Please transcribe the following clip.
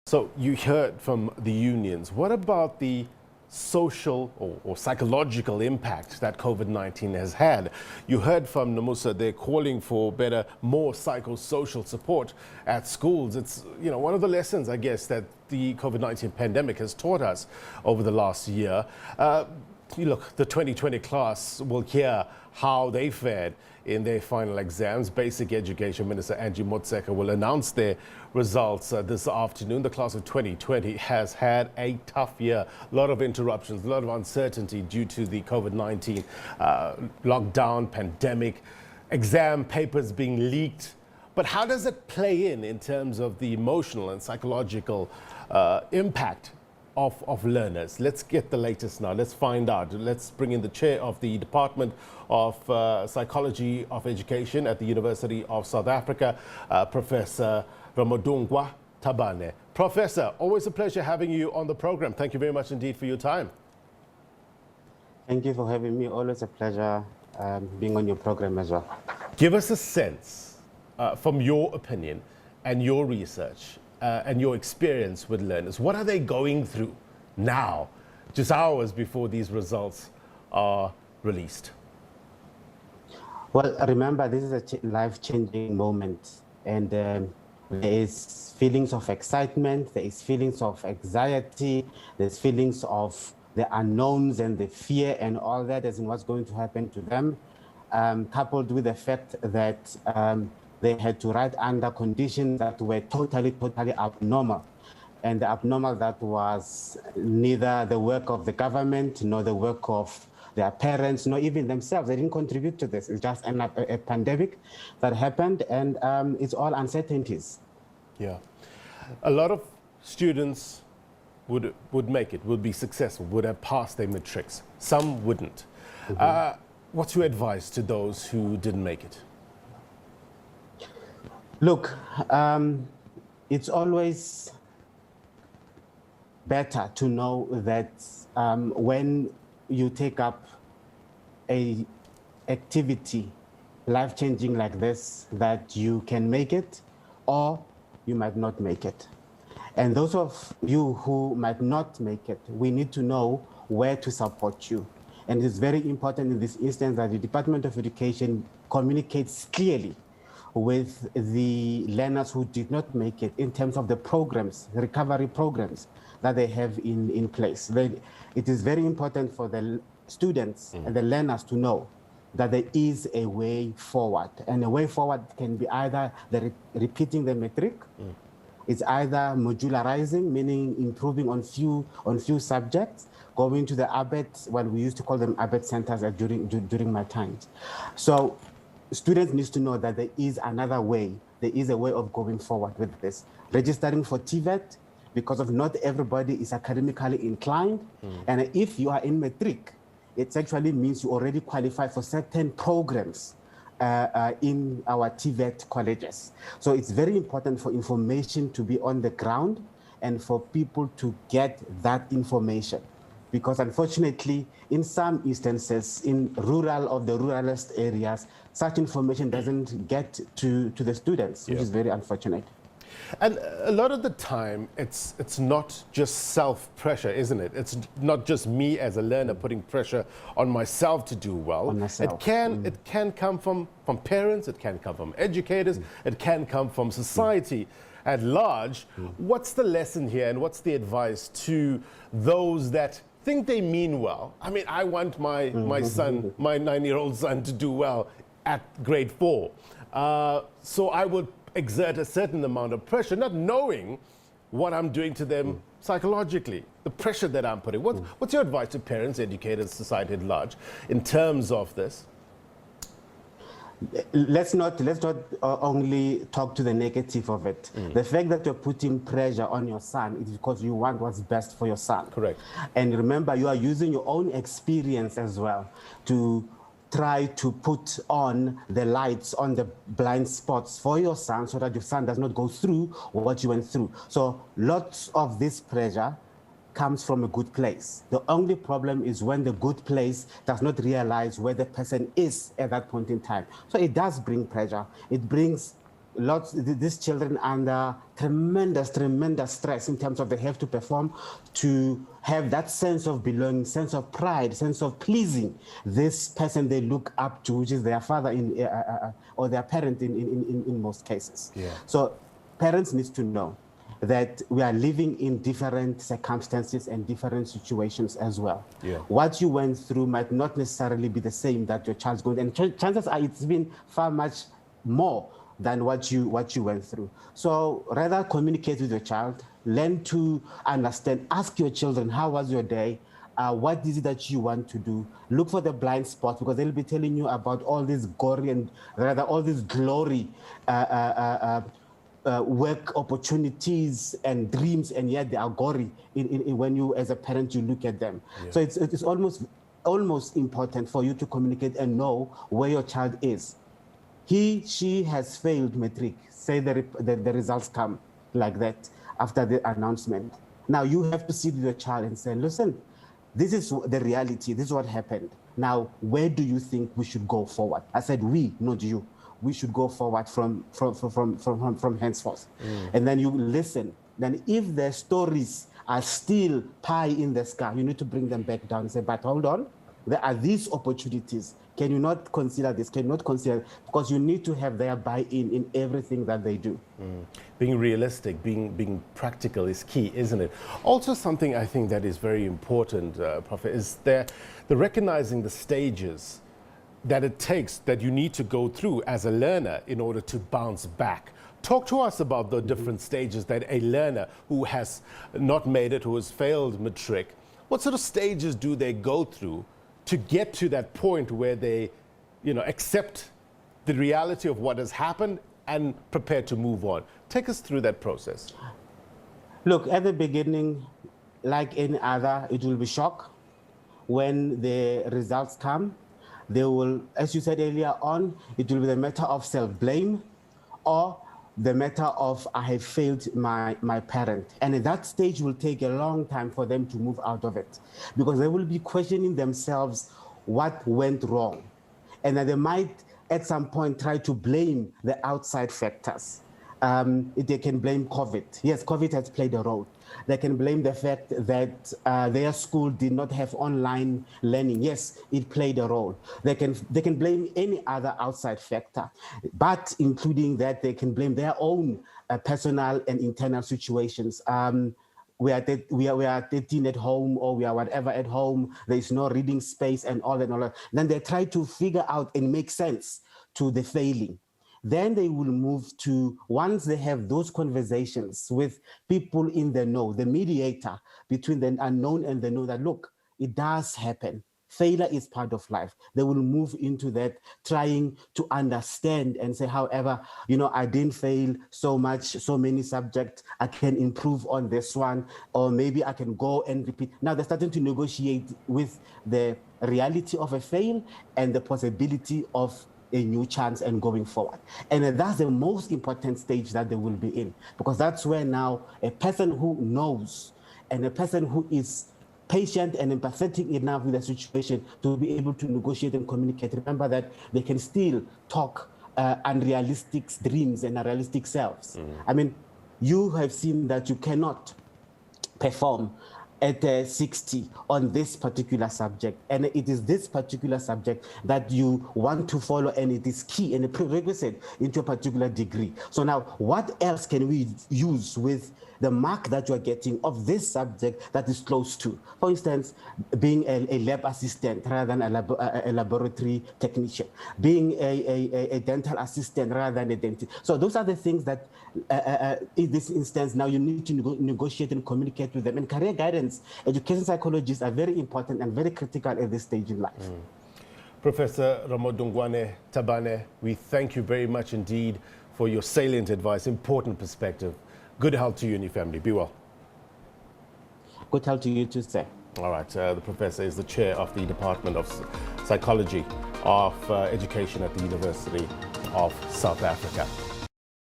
So you heard from the unions. What about the social or psychological impact that COVID-19 has had? You heard from Nomusa, they're calling for better, more psychosocial support at schools. It's, you know, one of the lessons, I guess, that the COVID-19 pandemic has taught us over the last year. Look, the 2020 class will hear how they fared in their final exams. Basic Education Minister Angie Motshekka will announce their results this afternoon. The class of 2020 has had a tough year. A lot of interruptions, a lot of uncertainty due to the COVID-19 lockdown, pandemic, exam papers being leaked. But how does it play in terms of the emotional and psychological impact of learners? Let's get the latest now. Let's find out. Let's bring in the chair of the Department of Psychology of Education at the University of South Africa, Professor Ramodungoane Tabane. Professor, always a pleasure having you on the program. Thank you very much indeed for your time. Thank you for having me. Always a pleasure being on your program as well. Give us a sense, from your opinion and your research, and your experience with learners. What are they going through now, just hours before these results are released? Well, remember, this is a life-changing moment, and there is feelings of excitement, there is feelings of anxiety, there's feelings of the unknowns and the fear and all that as in what's going to happen to them, coupled with the fact that they had to write under conditions that were totally abnormal. And the abnormal that was neither the work of the government, nor the work of their parents, nor even themselves. They didn't contribute to this. It's just a pandemic that happened, and it's all uncertainties. Yeah. A lot of students would make it, would be successful, would have passed their matrics. Some wouldn't. What's your advice to those who didn't make it? Look, it's always better to know that when you take up a activity life-changing like this, that you can make it or you might not make it. And those of you who might not make it, we need to know where to support you. And it's very important in this instance that the Department of Education communicates clearly with the learners who did not make it in terms of the programs, the recovery programs that they have in place. It is very important for the students and the learners to know that there is a way forward. And a way forward can be either repeating the matric, it's either modularizing, meaning improving on few subjects, going to the ABET, well, we used to call them ABET centers during my times. So students need to know that there is another way. There is a way of going forward with this. Registering for TVET, because of not everybody is academically inclined. And if you are in matric, it actually means you already qualify for certain programs in our TVET colleges. So it's very important for information to be on the ground and for people to get that information. Because unfortunately, in some instances, in the ruralist areas, such information doesn't get to the students, which is very unfortunate. And a lot of the time, it's not just self-pressure, isn't it? It's not just me as a learner putting pressure on myself to do well. It can come from parents, it can come from educators, it can come from society at large. What's the lesson here, and what's the advice to those that think they mean well? I mean, I want my son, my 9-year-old son, to do well at grade 4. So I would exert a certain amount of pressure, not knowing what I'm doing to them psychologically, the pressure that I'm putting. What's your advice to parents, educators, society at large in terms of this? Let's not only talk to the negative of it. The fact that you're putting pressure on your son is because you want what's best for your son. Correct. And remember, you are using your own experience as well to try to put on the lights on the blind spots for your son so that your son does not go through what you went through. So lots of this pressure comes from a good place. The only problem is when the good place does not realize where the person is at that point in time. So it does bring pressure. It brings these children under tremendous stress in terms of they have to perform, to have that sense of belonging, sense of pride, sense of pleasing this person they look up to, which is their father or their parent in most cases. Yeah. So parents need to know that we are living in different circumstances and different situations as well. Yeah. What you went through might not necessarily be the same that your child's going, and chances are it's been far much more than what you went through. So rather communicate with your child, learn to understand, ask your children, how was your day? What is it that you want to do? Look for the blind spots, because they'll be telling you about all this gory and rather all this glory work opportunities and dreams, and yet they are gory when you, as a parent, you look at them. Yeah. So it's almost important for you to communicate and know where your child is. She has failed matric. Say the results come like that after the announcement. Now you have to sit with your child and say, listen, this is the reality. This is what happened. Now, where do you think we should go forward? I said we, not you. We should go forward from henceforth. And then you listen. Then if the stories are still pie in the sky, you need to bring them back down and say, but hold on, there are these opportunities. Can you not consider this? Can you not consider? Because you need to have their buy-in in everything that they do. Being realistic, being practical is key, isn't it? Also, something I think that is very important, Prof, is the recognizing the stages that it takes, that you need to go through as a learner in order to bounce back. Talk to us about the different stages that a learner who has not made it, who has failed matric, what sort of stages do they go through to get to that point where they, accept the reality of what has happened and prepare to move on? Take us through that process. Look, at the beginning, like any other, it will be shock. When the results come, they will, as you said earlier on, it will be the matter of self-blame or the matter of I have failed my parent. And at that stage will take a long time for them to move out of it, because they will be questioning themselves what went wrong. And then they might at some point try to blame the outside factors. They can blame COVID. Yes, COVID has played a role. They can blame the fact that their school did not have online learning. Yes, it played a role. They can blame any other outside factor, but including that, they can blame their own personal and internal situations. We are 13 at home, or we are whatever at home. There is no reading space and all that. Then they try to figure out and make sense to the failing. Then they will move to, once they have those conversations with people in the know, the mediator between the unknown and the know, that look, it does happen. Failure is part of life. They will move into that, trying to understand and say, however, I didn't fail so many subjects. I can improve on this one, or maybe I can go and repeat. Now they're starting to negotiate with the reality of a fail and the possibility of a new chance and going forward. And that's the most important stage that they will be in, because that's where now a person who knows and a person who is patient and empathetic enough with the situation to be able to negotiate and communicate. Remember that they can still talk unrealistic dreams and unrealistic selves. I mean, you have seen that you cannot perform at 60 on this particular subject, and it is this particular subject that you want to follow, and it is key and a prerequisite into a particular degree. So now, what else can we use with the mark that you are getting of this subject that is close to? For instance, being a lab assistant rather than a laboratory technician, being a dental assistant rather than a dentist. So those are the things that, in this instance, now you need to negotiate and communicate with them. And career guidance, education psychologists are very important and very critical at this stage in life. Professor Ramodungoane Tabane, we thank you very much indeed for your salient advice, important perspective. Good health to you and your family. Be well. Good health to you too, sir. All right. The professor is the chair of the Department of Psychology of Education at the University of South Africa.